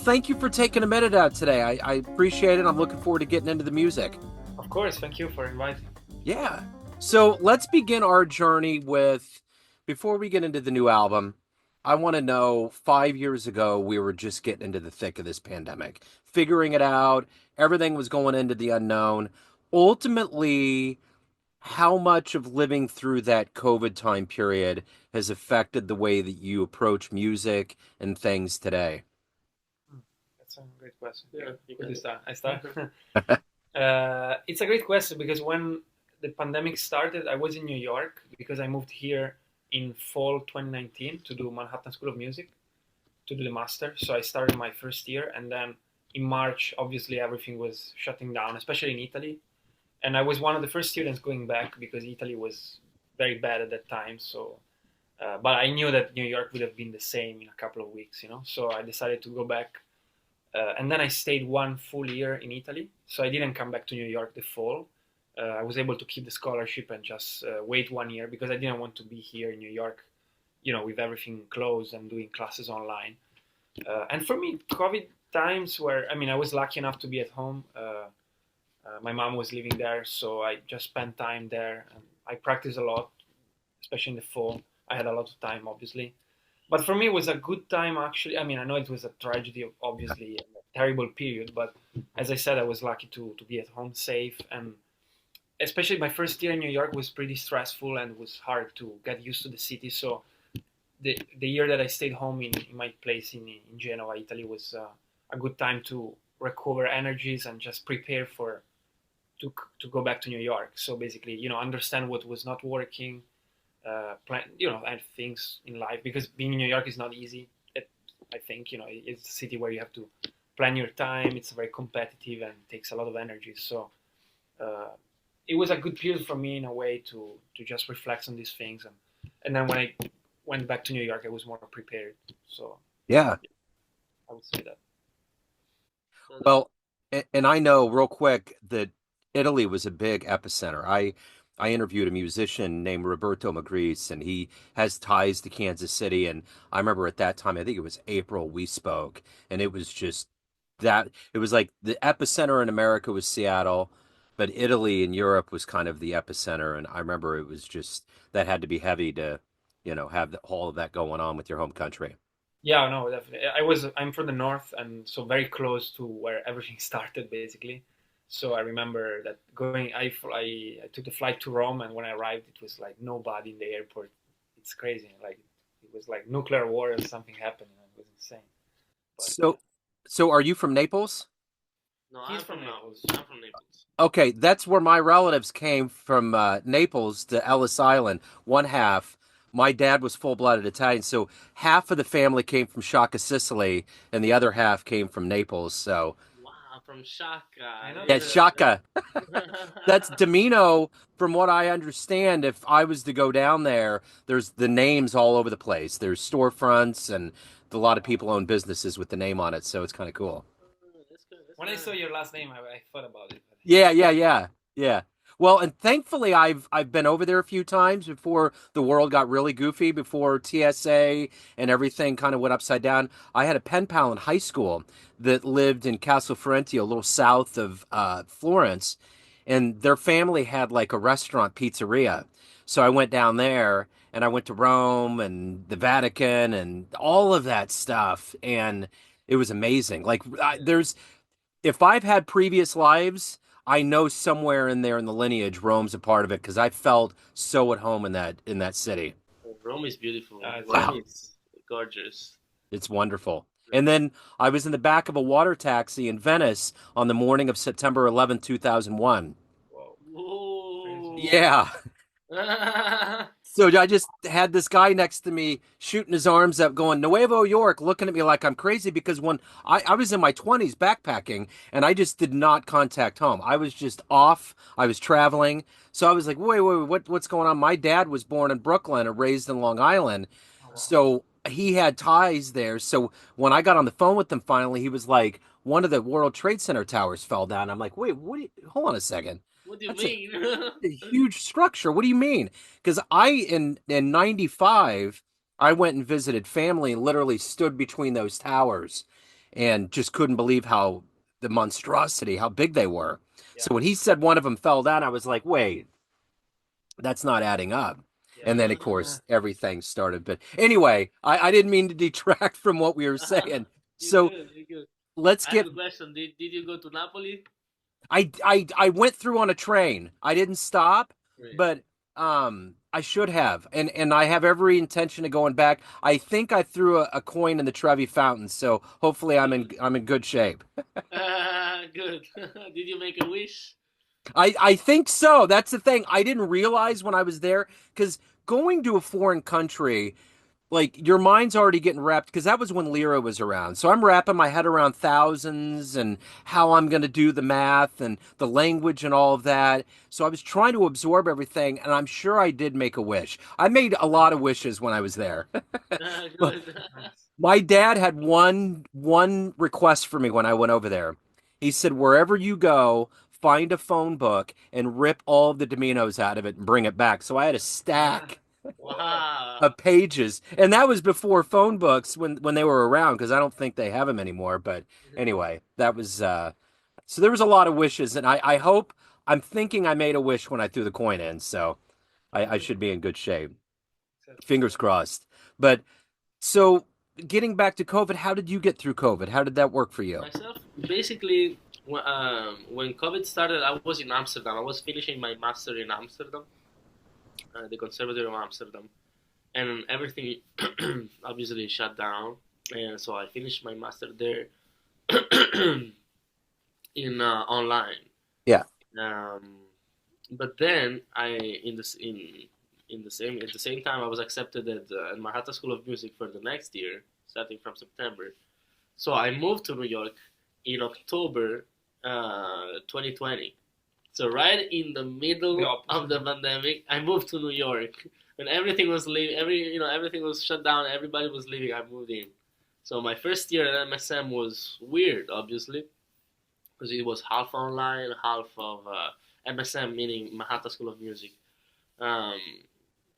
thank you for taking a minute out today. I appreciate it. I'm looking forward to getting into the music. Of course, thank you for inviting. Yeah. So let's begin our journey with, before we get into the new album, I want to know 5 years ago, we were just getting into the thick of this pandemic, figuring it out. Everything was going into the unknown. Ultimately, how much of living through that COVID time period has affected the way that you approach music and things today? Hmm, That's a great question. Yeah, you Who can. to start? I start. It's a great question because when the pandemic started, I was in New York because I moved here in fall 2019 to do Manhattan School of Music to do the master. So I started my first year, and then in March, obviously everything was shutting down, especially in Italy. And I was one of the first students going back because Italy was very bad at that time. So, but I knew that New York would have been the same in a couple of weeks, you know. So I decided to go back, and then I stayed one full year in Italy. So I didn't come back to New York the fall. I was able to keep the scholarship and just wait 1 year because I didn't want to be here in New York, you know, with everything closed and doing classes online. And for me, COVID times were, I mean, I was lucky enough to be at home. My mom was living there, so I just spent time there. And I practiced a lot, especially in the fall. I had a lot of time, obviously. But for me, it was a good time, actually. I mean, I know it was a tragedy, obviously, a terrible period. But as I said, I was lucky to be at home safe. And especially my first year in New York was pretty stressful and it was hard to get used to the city. So the year that I stayed home in my place in Genoa, Italy, was a good time to recover energies and just prepare for to go back to New York. So basically, you know, understand what was not working, plan, you know, and things in life because being in New York is not easy. I think you know it's a city where you have to plan your time. It's very competitive and takes a lot of energy. So uh, it was a good period for me in a way to just reflect on these things and then when I went back to New York, I was more prepared. So Yeah. I would say that. So the, Well, and I know real quick that Italy was a big epicenter. I interviewed a musician named Roberto Magris, and he has ties to Kansas City. And I remember at that time, I think it was April, we spoke, and it was just that it was like the epicenter in America was Seattle, but Italy and Europe was kind of the epicenter. And I remember it was just that had to be heavy to, have all of that going on with your home country. Yeah, no, definitely. I'm from the north, and so very close to where everything started, basically. So I remember that going. I took the flight to Rome, and when I arrived, it was like nobody in the airport. It's crazy. Like it was like nuclear war or something happened. It was insane. But So, so are you from Naples? no, he's from Naples. I'm from Naples. Okay, that's where my relatives came from, Naples to Ellis Island. One half, my dad was full-blooded Italian, so half of the family came from Shaka, Sicily, and the other half came from Naples. So, Wow, from Shaka. I I know yeah, didn't there's a know Shaka. That's that. Domino. From what I understand, if I was to go down there, there's the names all over the place. There's storefronts, and a lot of people own businesses with the name on it, so it's kind of cool. That's good. That's when I saw nice. your last name, I thought about it. But Yeah, yeah, yeah, yeah, yeah. Well, and thankfully, I've been over there a few times before the world got really goofy, before TSA and everything kind of went upside down. I had a pen pal in high school that lived in Castle Fiorentino, a little south of Florence, and their family had like a restaurant pizzeria. So I went down there and I went to Rome and the Vatican and all of that stuff, and it was amazing. Like, there's if I've had previous lives, I know somewhere in there in the lineage Rome's a part of it because I felt so at home in that city. Rome is beautiful. it's Rome Wow, very is gorgeous. it's wonderful. And then I was in the back of a water taxi in Venice on the morning of September 11th, 2001. wow, crazy. Whoa. Yeah. So I just had this guy next to me shooting his arms up, going, Nuevo York, looking at me like I'm crazy because when I was in my 20s backpacking and I just did not contact home. I was just off. I was traveling. So I was like, wait, what's going on? My dad was born in Brooklyn and raised in Long Island. Oh wow. So he had ties there. So when I got on the phone with him finally, he was like, one of the World Trade Center towers fell down. I'm like, wait, hold on a second. What do you That's a mean? a huge structure. What do you mean? Because in '95, I went and visited family and literally stood between those towers. and just couldn't believe how the monstrosity, how big they were. Yeah. So when he said one of them fell down, I was like, wait, that's not adding up. Yeah. And then, of course, everything started. But anyway, I didn't mean to detract from what we were saying. You're So good. You're good. let's I have get. a question. Did you go to Napoli? I went through on a train. I didn't stop, Great. but I should have, and I have every intention of going back. I think I threw a coin in the Trevi Fountain, so hopefully Good. I'm in good shape. Good. Did you make a wish? I think so. That's the thing. I didn't realize when I was there because going to a foreign country, like your mind's already getting wrapped because that was when Lira was around. So I'm wrapping my head around thousands and how I'm going to do the math and the language and all of that. So I was trying to absorb everything, and I'm sure I did make a wish. I made a lot of wishes when I was there. But Good. Nice. my dad had one request for me when I went over there. He said, wherever you go, find a phone book and rip all of the Dominos out of it and bring it back. So I had a stack Whoa. Wow. of pages, and that was before phone books when they were around because I don't think they have them anymore. But anyway, that was so there was a lot of wishes, and I hope I'm thinking I made a wish when I threw the coin in, so I should be in good shape. Successful. Fingers crossed. But so getting back to COVID, how did you get through COVID? How did that work for you? Myself, basically, when COVID started, I was in Amsterdam. I was finishing my master in Amsterdam, the Conservatory of Amsterdam, and everything obviously shut down. And so I finished my master there in online. Yeah. Um, but then in the same at the same time I was accepted at Manhattan School of Music for the next year, starting from September. So I moved to New York in October 2020. So right in the middle The of opposite. the pandemic, I moved to New York when everything was leaving. Everything was shut down. Everybody was leaving. I moved in. So my first year at MSM was weird, obviously, because it was half online, half of MSM, meaning Manhattan School of Music. Um,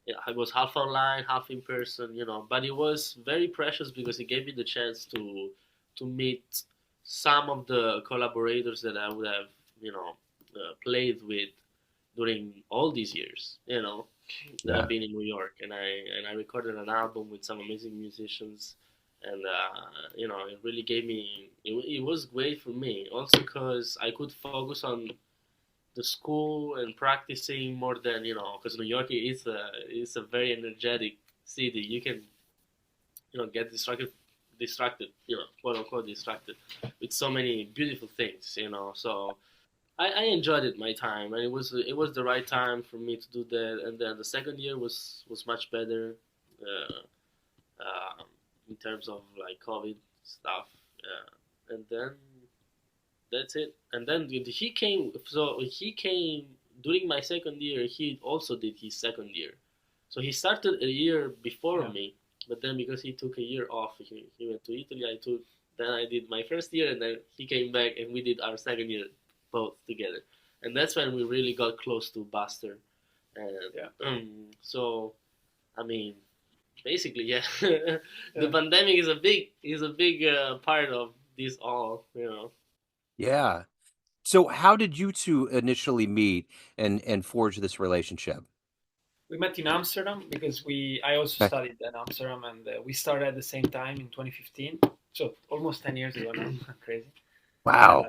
yeah, it was half online, half in person, But it was very precious because it gave me the chance to meet some of the collaborators that I would have, played with during all these years, that Yeah. I've been in New York, and I recorded an album with some amazing musicians, and it really gave me. It was great for me, also because I could focus on the school and practicing more than because New York is a very energetic city. You can get distracted, quote unquote distracted, with so many beautiful things, So I enjoyed it my time, and it was the right time for me to do that. And then the second year was much better, uh, uh, in terms of like COVID stuff, and then that's it. And then he came. So he came during my second year. He also did his second year. So he started a year before Yeah. me, but then because he took a year off, he went to Italy. Then I did my first year, and then he came back, and we did our second year both together. And that's when we really got close to Buster. And Yeah. so, I mean, basically, yeah, the Yeah. pandemic is a big part of this all. Yeah. So how did you two initially meet and forge this relationship? We met in Amsterdam because I also Okay. studied in Amsterdam, and we started at the same time in 2015. So almost 10 years ago now. Crazy. Wow.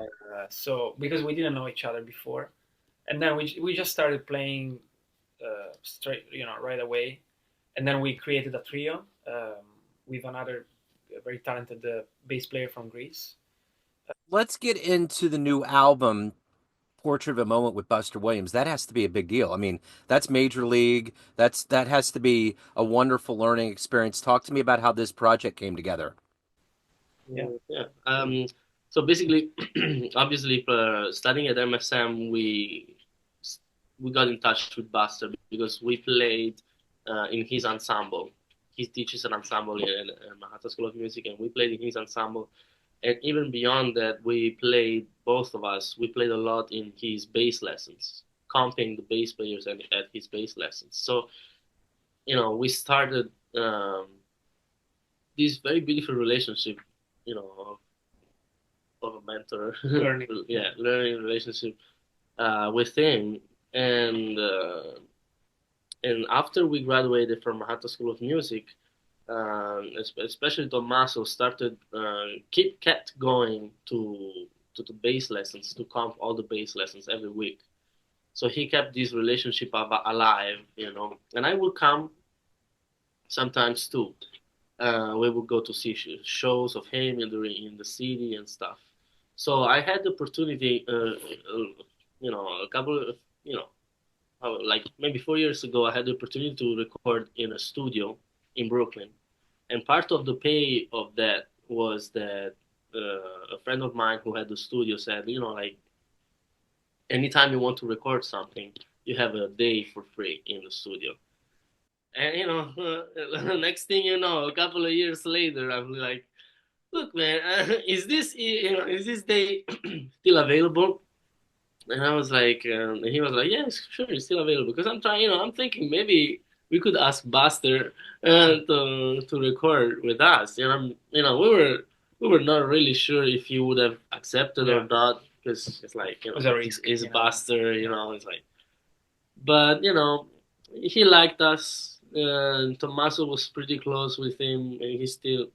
So because we didn't know each other before, and then we just started playing straight, right away, and then we created a trio with another very talented bass player from Greece. Let's get into the new album, Portrait of a Moment with Buster Williams. That has to be a big deal. I mean, that's major league. That has to be a wonderful learning experience. Talk to me about how this project came together. Yeah, Yeah. So basically, obviously, studying at MSM, we got in touch with Buster because we played in his ensemble. He teaches an ensemble in Manhattan School of Music, and we played in his ensemble. And even beyond that, we played, both of us. We played a lot in his bass lessons, comping the bass players at his bass lessons. So we started this very beautiful relationship, you know, of a mentor, learning. yeah, learning relationship with him, and uh, and after we graduated from Manhattan School of Music, especially Tommaso started kept going to the bass lessons to comp all the bass lessons every week. So he kept this relationship alive, you know. And I would come sometimes too. We would go to see shows of him in the city and stuff. So I had the opportunity, you know, a couple of, you know, like maybe 4 years ago, I had the opportunity to record in a studio in Brooklyn. And part of the pay of that was that a friend of mine who had the studio said, you know, like anytime you want to record something, you have a day for free in the studio. And you know, next thing you know, a couple of years later, I'm like, look, man, is this is this day still available? And I was like, and he was like, yes, sure, it's still available. Because I'm trying, you know, I'm thinking maybe we could ask Buster to record with us. You know, we were not really sure if he would have accepted or Yeah, not because it's like, you it know, was a risk, it's you know. Buster. You Yeah, know, it's like, but you know, he liked us. And Tommaso was pretty close with him, and he still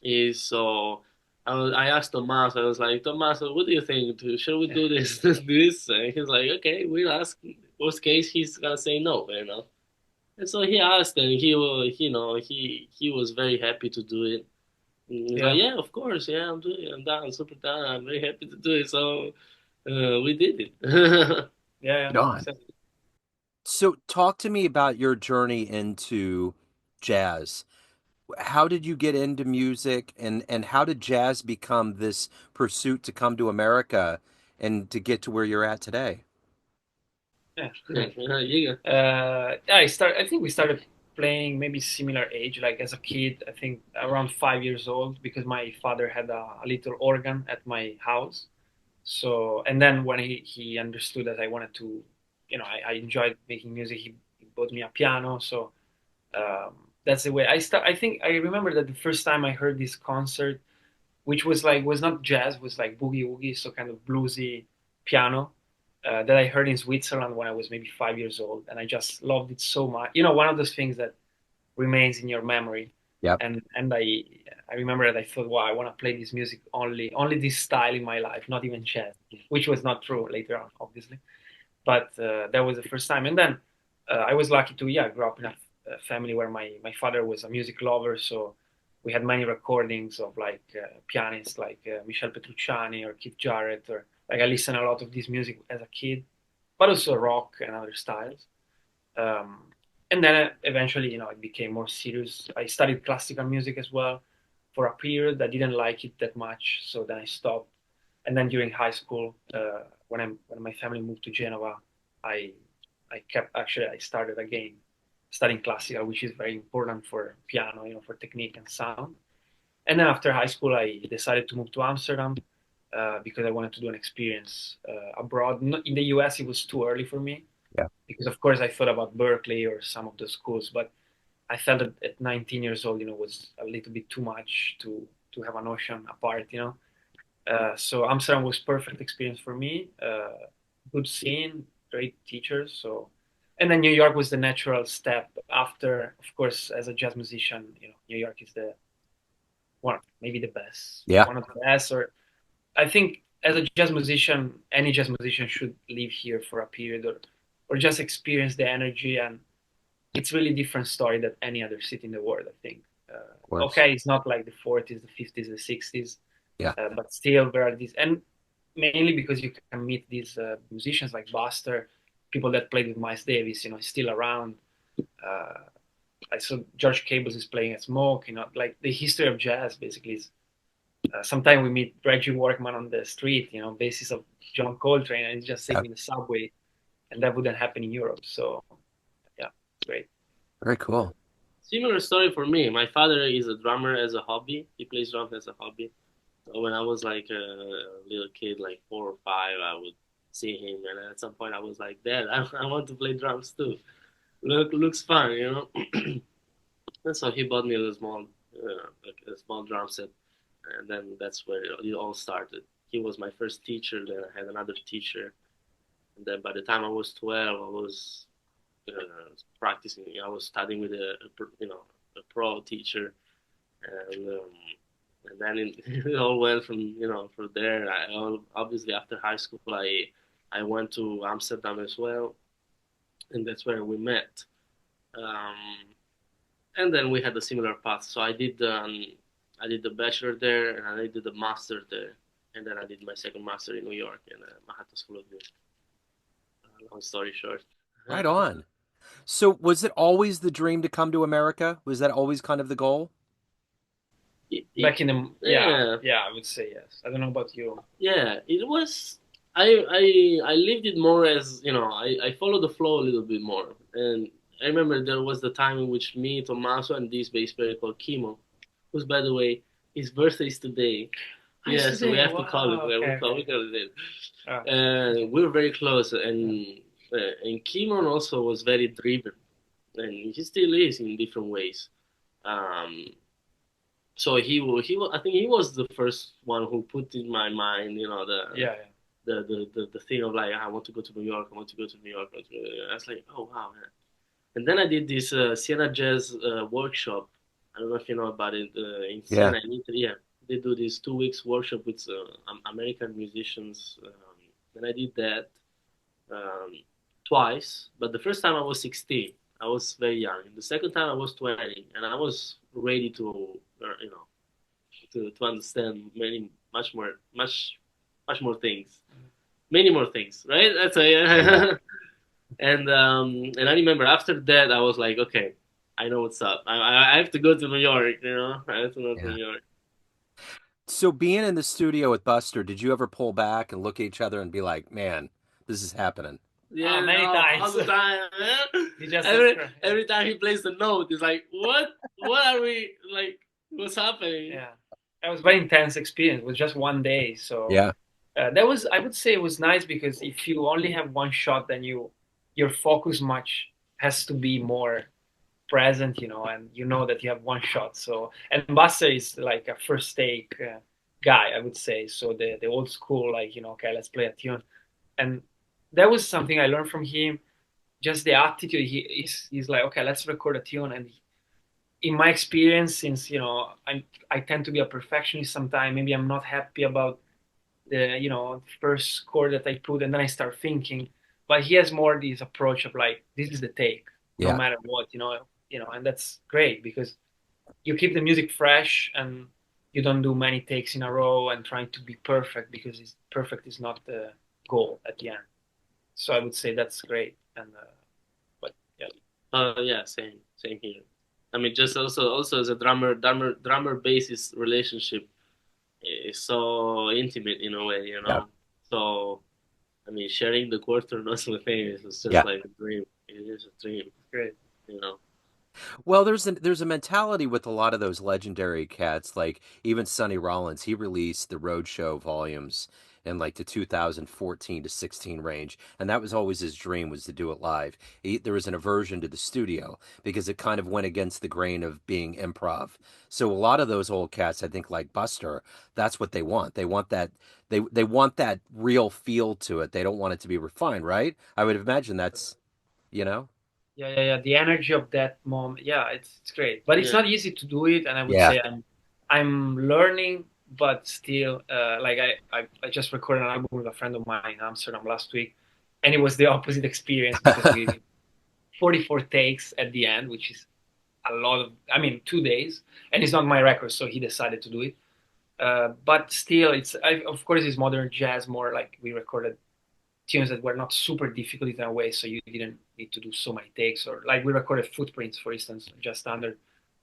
is. So I asked Tomas. I was like, Tomas, what do you think? Should we yeah, do this? This? And he's like, okay, we'll ask. Worst case, he's gonna say no, you know. And so he asked, and you know, he was very happy to do it. And he's like, yeah, yeah, of course, yeah, I'm doing it. I'm down, super down. I'm very happy to do it. So we did it. yeah. Right on. Exactly. So, talk to me about your journey into jazz. How did you get into music, and how did jazz become this pursuit to come to America and to get to where you're at today? Yeah, great. Yeah. Yeah, I think we started playing maybe similar age, like as a kid. I think around 5 years old, because my father had a little organ at my house. So, and then when he understood that I wanted to, you know, I enjoyed making music, he bought me a piano. So that's the way I start. I think I remember that the first time I heard this concert, which was like was not jazz, was like boogie woogie, so kind of bluesy piano that I heard in Switzerland when I was maybe 5 years old, and I just loved it so much. You know, one of those things that remains in your memory. Yep. And I remember that I thought, wow, I want to play this music only this style in my life, not even jazz, which was not true later on, obviously. But that was the first time. And then I was lucky to grow up in a family where my father was a music lover, so we had many recordings of like pianists like Michel Petrucciani or Keith Jarrett, or like I listened a lot of this music as a kid, but also rock and other styles. Um, and then eventually, you know, it became more serious. I studied classical music as well for a period. I didn't like it that much, so then I stopped. And then during high school, when my family moved to Genova, I I started again studying classical, which is very important for piano, you know, for technique and sound. And then after high school, I decided to move to Amsterdam because I wanted to do an experience abroad. In the US, it was too early for me Yeah. because, of course, I thought about Berkeley or some of the schools, but I felt that at 19 years old, you know, was a little bit too much to have an ocean apart, you know. So Amsterdam was perfect experience for me. Good scene, great teachers. So, and then New York was the natural step after. Of course, as a jazz musician, you know, New York is the one, maybe the best, Yeah. one of the best. Or I think as a jazz musician, any jazz musician should live here for a period, or just experience the energy. And it's really different story than any other city in the world, I think. Of course. Okay, it's not like the 40s, the 50s, the 60s, Yeah. but still there are these, and mainly because you can meet these musicians like Buster, people that played with Miles Davis, you know, still around. Uh, I saw George Cables is playing at Smoke, you know, like the history of jazz basically is. Sometimes we meet Reggie Workman on the street, you know, basis of John Coltrane, and he's just Yeah. sitting in the subway, and that wouldn't happen in Europe. So yeah, great. Very cool. Similar story for me. My father is a drummer as a hobby. He plays drums as a hobby. So when I was like a little kid, like 4 or 5, I would see him, and at some point I was like, "Dad, I want to play drums too. Looks fun, you know." And so he bought me a small drum set, and then that's where it all started. He was my first teacher. Then I had another teacher, and then by the time I was 12, I was uh, practicing. I was studying with a pro teacher, and then it all went from there. Obviously after high school, I went to Amsterdam as well, and that's where we met. Um, and then we had a similar path. So I did the bachelor there, and I did the master there, and then I did my second master in New York in Manhattan School of Music. Long story short. Right on. So was it always the dream to come to America? Was that always kind of the goal? Back in the Yeah, yeah, I would say yes. I don't know about you. yeah, it was. I lived it more as I followed the flow a little bit more, and I remember there was the time in which me, Tommaso, and this bass player called Kimo, who's by the way his birthday is today. Yeah, so we Today, have to call it. wow, We call it. Ah, We were very close, and Kimon also was very driven, and he still is in different ways. Um, so I think he was the first one who put in my mind, yeah, the thing of like I want to go to New York, I want to go to New York. I was like, oh wow, man. And then I did this Siena Jazz workshop. I don't know if you know about it in Yeah. Siena, in Italy. Yeah, they do this 2 weeks workshop with American musicians, and I did that um, twice. But the first time I was 16. I was very young. The second time I was 20, and I was ready to, to understand much more things, many more things, right? That's Yeah. a, and I remember after that I was like, okay, I know what's up. I have to go to New York. I have to go to Yeah. New York. So being in the studio with Buster, did you ever pull back and look at each other and be like, "Man, this is happening"? ah, Yeah, many no, all times. the time, man. You just Every time he plays the note, it's like, what are we like? What's happening? yeah, that was very intense experience. It was just one day, so Yeah. that was I would say it was nice because if you only have one shot, then your focus much has to be more present, and you know that you have one shot. So and Buster is like a first take guy, I would say. So the old school, like okay, let's play a tune, and that was something I learned from him. Just the attitude. He's like, okay, let's record a tune, and in my experience, since I tend to be a perfectionist sometimes, maybe I'm not happy about the first chord that I put, and then I start thinking. But he has more this approach of like, this is the take, no Yeah. matter what, and that's great because you keep the music fresh and you don't do many takes in a row and trying to be perfect because perfect is not the goal at the end. So I would say that's great. And but yeah, Yeah, same here. I mean, just also as a drummer bassist relationship is so intimate in a way, Yeah. So I mean, sharing the quarter notes with him is just Yeah. like a dream. It is a dream, great. you know. Well, there's a mentality with a lot of those legendary cats, like even Sonny Rollins. He released the Roadshow volumes in like the 2014 to 16 range, and that was always his dream was to do it live. There was an aversion to the studio because it kind of went against the grain of being improv. So a lot of those old cats, I think, like Buster, that's what they want. They want that they want that real feel to it. They don't want it to be refined, right? I would imagine that's you know. Yeah. The energy of that moment, yeah, it's great, but it's Yeah. not easy to do it. And I would Yeah. say I'm learning, but still, like I just recorded an album with a friend of mine in Amsterdam last week, and it was the opposite experience because we did 44 takes at the end, which is a lot of, I mean, 2 days, and it's not my record, so he decided to do it. But still, of course, it's modern jazz, more like we recorded tunes that were not super difficult in a way, so you didn't need to do so many takes. Or like we recorded Footprints, for instance, just under,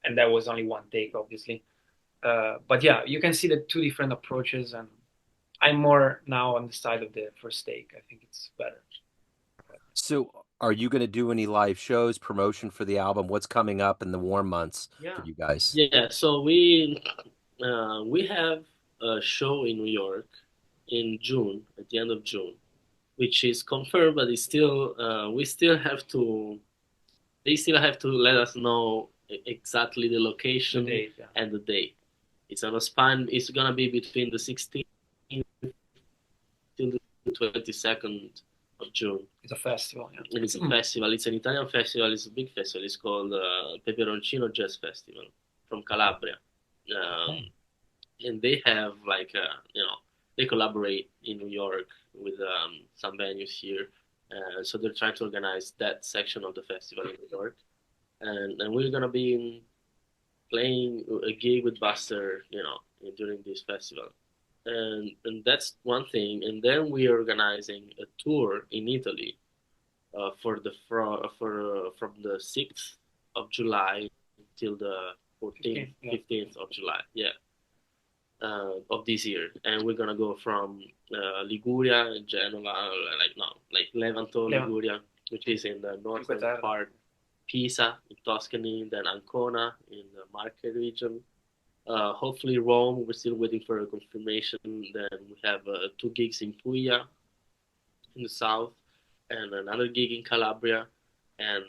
and that was only one take, obviously. But yeah, you can see the two different approaches, and I'm more now on the side of the first take. I think it's better. So, are you going to do any live shows, promotion for the album? What's coming up in the warm months for Yeah, you guys? Yeah. So we have a show in New York in June, at the end of June, which is confirmed, but it's still we still have to. They still have to let us know exactly the the location date. Yeah. and the date. It's on a span. It's gonna be between the 16th till the 22nd of June. It's a festival. Yeah. And it's a festival. It's an Italian festival. It's a big festival. It's called Peperoncino Jazz Festival from Calabria. Um, and they have like they collaborate in New York with some venues here, so they're trying to organize that section of the festival in New York, and we're gonna be playing a gig with Buster, during this festival, and that's one thing. And then we're organizing a tour in Italy from the 6th of July till the 14th, 15th of July. Yeah. Of this year, and we're gonna go from Liguria, Genoa, like Levanto, Liguria, which is in the northern part, Pisa in Tuscany, then Ancona in the Marche region. Hopefully Rome. We're still waiting for a confirmation. Then we have 2 gigs in Puglia in the south, and another gig in Calabria, and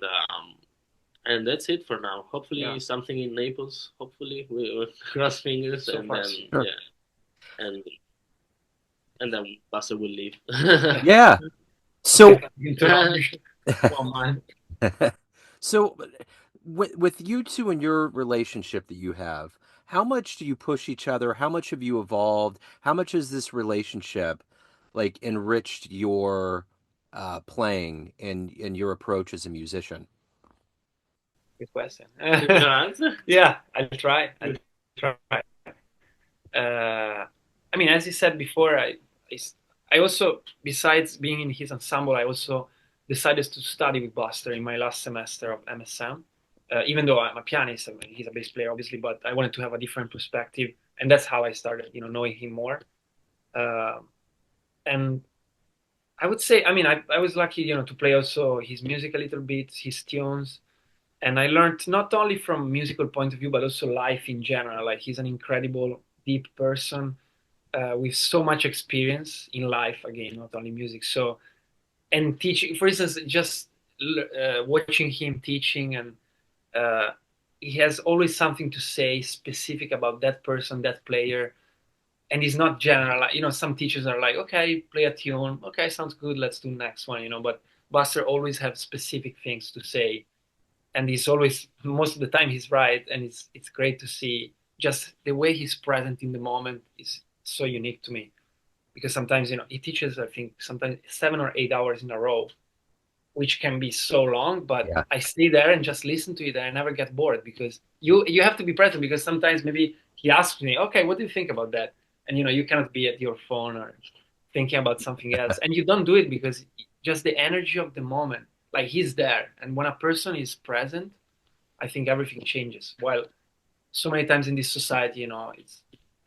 and that's it for now. Hopefully something in Naples. Hopefully we cross fingers, so and then sure. and and then Buster will leave. Yeah. So. So, with you two and your relationship that you have, how much do you push each other? How much have you evolved? How much has this relationship, like, enriched your playing and your approach as a musician? Good question. Yeah, I'll try. I mean, as you said before, I also, besides being in his ensemble, I also decided to study with Buster in my last semester of MSM. Even though I'm a pianist, I mean, he's a bass player, obviously, but I wanted to have a different perspective, and that's how I started, knowing him more. And I would say, I mean, I was lucky, to play also his music a little bit, his tunes, and I learned not only from musical point of view, but also life in general. Like, he's an incredible, deep person with so much experience in life, again, not only music. So, and teaching, for instance, just watching him teaching, and he has always something to say specific about that person, that player. And he's not general. Some teachers are like, okay, play a tune. Okay, sounds good. Let's do next one, But Buster always have specific things to say. And he's always, most of the time, he's right. And it's great to see just the way he's present in the moment is so unique to me. Because sometimes, he teaches, I think, sometimes 7 or 8 hours in a row, which can be so long, but yeah. I stay there and just listen to it and I never get bored because you have to be present, because sometimes maybe he asks me, okay, what do you think about that? And, you cannot be at your phone or thinking about something else. And you don't do it because just the energy of the moment, like he's there. And when a person is present, I think everything changes. While so many times in this society,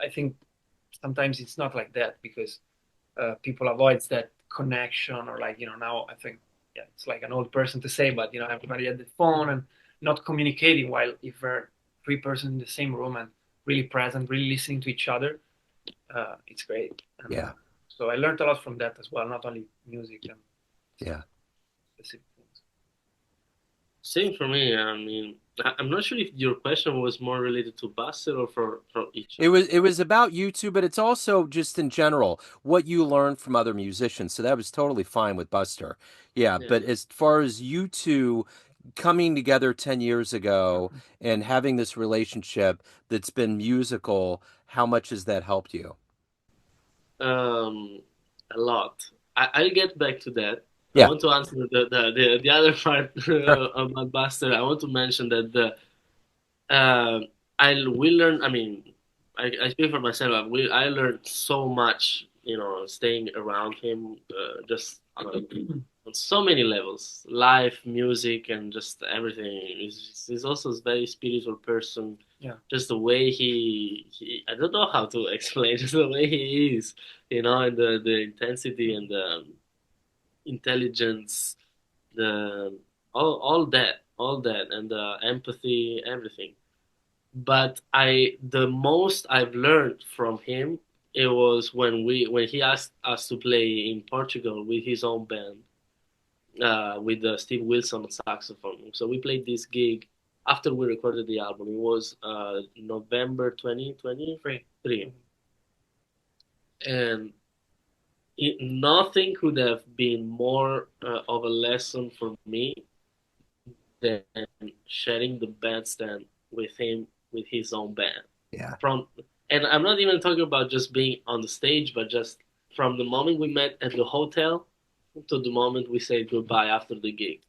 I think sometimes it's not like that because people avoid that connection or now I think, yeah, it's like an old person to say, but everybody at the phone and not communicating. While if we're 3 persons in the same room and really present, really listening to each other, it's great. And, yeah. So I learned a lot from that as well, not only music and specific things. Same for me. I mean, I'm not sure if your question was more related to Buster or for each. It was about you two, but it's also just in general what you learned from other musicians. So that was totally fine with Buster. Yeah. But as far as you two coming together 10 years ago and having this relationship that's been musical, how much has that helped you? A lot. I'll get back to that. Yeah. I want to answer the other part about Buster. I want to mention that I will learn. I mean, I speak for myself. I learned so much, staying around him, just on so many levels, life, music, and just everything. He's also a very spiritual person. Yeah. Just the way he I don't know how to explain, just the way he is, and the intensity and the intelligence, the all that, and the empathy, everything. But the most I've learned from him, it was when he asked us to play in Portugal with his own band, with Steve Wilson on saxophone. So we played this gig after we recorded the album. It was November 2023, and nothing could have been more of a lesson for me than sharing the bandstand with him with his own band. Yeah. And I'm not even talking about just being on the stage, but just from the moment we met at the hotel to the moment we said goodbye after the gig.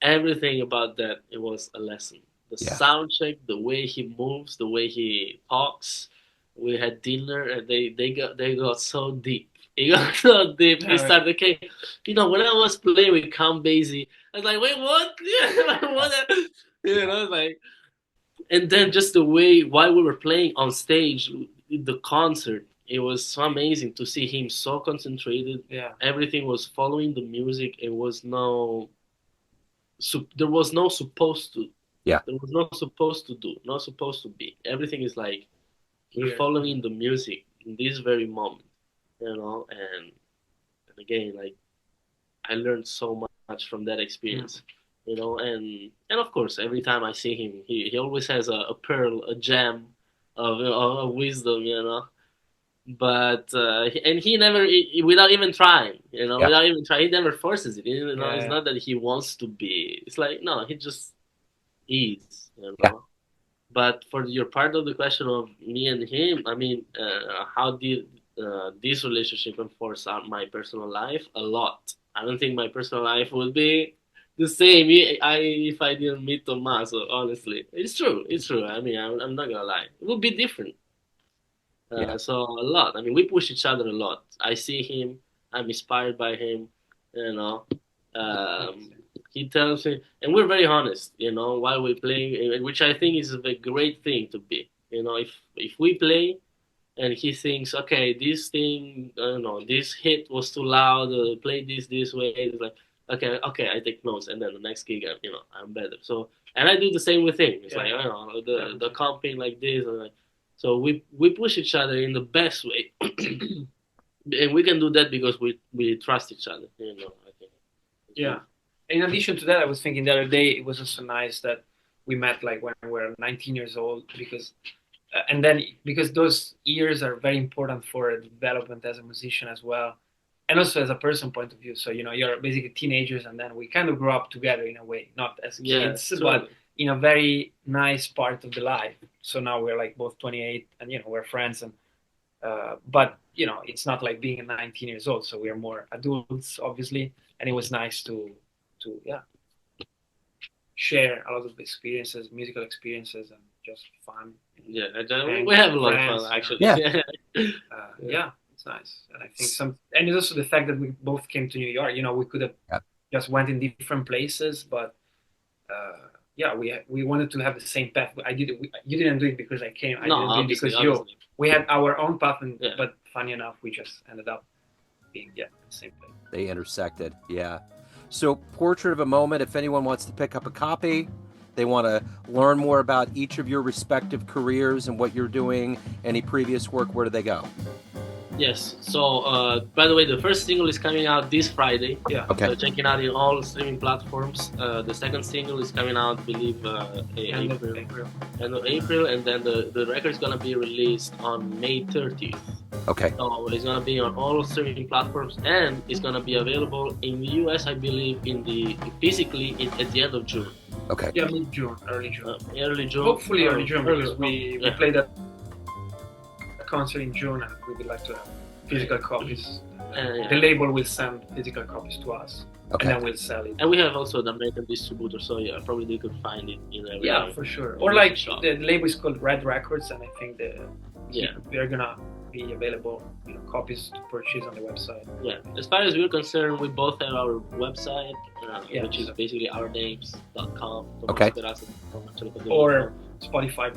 Everything about that, it was a lesson. The sound check, the way he moves, the way he talks. We had dinner, and they got so deep. It got so deep. It started, okay, when I was playing with Count Basie, I was like, wait, what? What? Like, and then just the way while we were playing on stage, the concert, it was so amazing to see him so concentrated. Yeah. Everything was following the music. It was no. There was no supposed to. Yeah. There was no supposed to do, not supposed to be. Everything is like we're following the music in this very moment, and again, like I learned so much from that experience, and of course, every time I see him, he always has a pearl, a gem of wisdom, But and he never, without even trying, without even trying, he never forces it. It's not that he wants to be. It's like no, he just is, Yeah. But for your part of the question of me and him, I mean, how did this relationship enforce my personal life? A lot. I don't think my personal life would be the same if I didn't meet Tommaso. Honestly, it's true. It's true. I mean, I'm not gonna lie. It would be different. So a lot. I mean, we push each other a lot. I see him. I'm inspired by him. He tells me, and we're very honest. While we play, which I think is a great thing to be. If we play, and he thinks, okay, this thing, this hit was too loud. Play this way. It's like, okay, I take notes, and then the next gig, I'm better. So, and I do the same with him. It's like, the comping like this, and like. So we push each other in the best way, and we can do that because we trust each other. I think. Yeah. In addition to that, I was thinking the other day it was also nice that we met like when we were 19 years old because those years are very important for development as a musician as well, and also as a person point of view. So you're basically teenagers, and then we kind of grow up together in a way, not as kids, but in a very nice part of the life. So now we're like both 28 and we're friends, and but it's not like being 19 years old, so we're more adults obviously, and it was nice to share a lot of experiences, musical experiences, and just fun. Yeah, we have a lot of fun actually. Yeah, it's nice, and I think and it's also the fact that we both came to New York. We could have just went in different places, but we wanted to have the same path. You didn't do it because I came. I didn't do it because you. We had our own path, but funny enough, we just ended up being the same place. They intersected, yeah. So, Portrait of a Moment, if anyone wants to pick up a copy, they want to learn more about each of your respective careers and what you're doing, any previous work, where do they go? Yes. So, by the way, the first single is coming out this Friday. Yeah. Okay. So check it out in all streaming platforms. The second single is coming out, I believe, End of April, and then the record is gonna be released on May 30th. Okay. So it's gonna be on all streaming platforms, and it's gonna be available in the US, I believe, physically at the end of June. Okay. Yeah, mid-June, early June. Early June. Hopefully early June, because we played that concert in June, and we would like to have physical copies. The label will send physical copies to us, and then we'll sell it. And we have also the American distributor, so probably they could find it in every for sure. Or like the label is called Red Records, and I think they're gonna be available, copies to purchase on the website. Yeah, as far as we're concerned, we both have our website, which is basically ournames.com. Okay. Or Spotify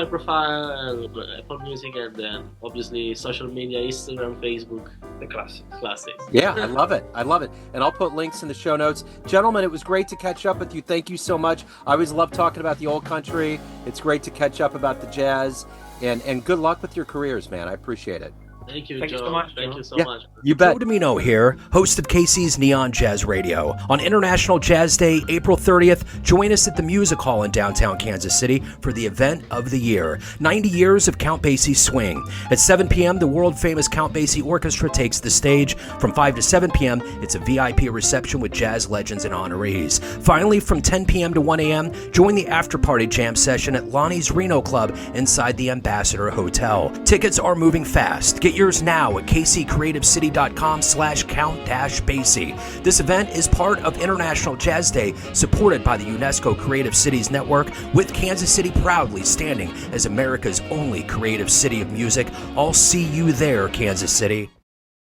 profile, Apple Music, and then obviously social media, Instagram, Facebook, the classics. Yeah, I love it. And I'll put links in the show notes. Gentlemen, it was great to catch up with you. Thank you so much. I always love talking about the old country. It's great to catch up about the jazz, and good luck with your careers, man. I appreciate it. Thank you, Thank you so Joe. much, Thank Joe. you so Yeah, much. you Joe bet. Domino here, host of KC's Neon Jazz Radio. On International Jazz Day, April 30th, join us at the Music Hall in downtown Kansas City for the event of the year, 90 Years of Count Basie's Swing. At 7 p.m., the world-famous Count Basie Orchestra takes the stage. From 5 to 7 p.m., it's a VIP reception with jazz legends and honorees. Finally, from 10 p.m. to 1 a.m., join the after-party jam session at Lonnie's Reno Club inside the Ambassador Hotel. Tickets are moving fast. Get yours now at kccreativecity.com/count-basie. This event is part of International Jazz Day, supported by the UNESCO Creative Cities Network, with Kansas City proudly standing as America's only creative city of music. I'll see you there, Kansas City.